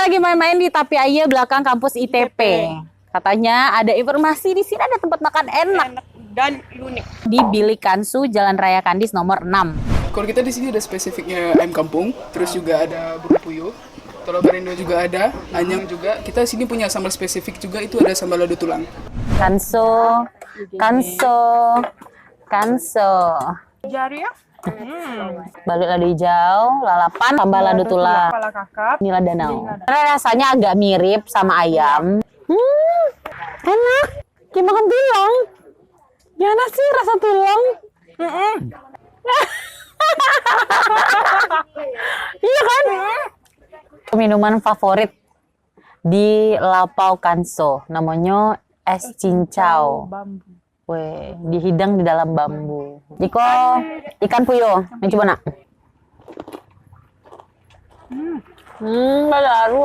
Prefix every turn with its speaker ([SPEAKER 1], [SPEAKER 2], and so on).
[SPEAKER 1] lagi main-main di Tapi Aye belakang kampus ITP. Katanya ada informasi di sini ada tempat makan enak
[SPEAKER 2] dan unik
[SPEAKER 1] di Bilik Kansu, Jalan Raya Kandis nomor 6.
[SPEAKER 3] Kalau kita di sini ada spesifiknya ayam kampung, terus juga ada burung puyuh, telur barindo juga ada, anyang juga. Kita sini punya sambal spesifik juga, itu ada sambal lado tulang.
[SPEAKER 1] Kanso, kanso, kanso.
[SPEAKER 2] jari ya.
[SPEAKER 1] Balik lado hijau, lalapan, tambah lado tulang,
[SPEAKER 2] Kepala kakap.
[SPEAKER 1] nila danau. Karena rasanya agak mirip sama ayam. Enak. Kayak makan tulang. Gimana sih rasa tulang? Iya kan? Minuman favorit di Lapau Kanso, namanya es cincau.
[SPEAKER 2] Bambu.
[SPEAKER 1] Weh, dihidang di dalam bambu. Diko, ikan puyuh. Ini coba nak. Baru.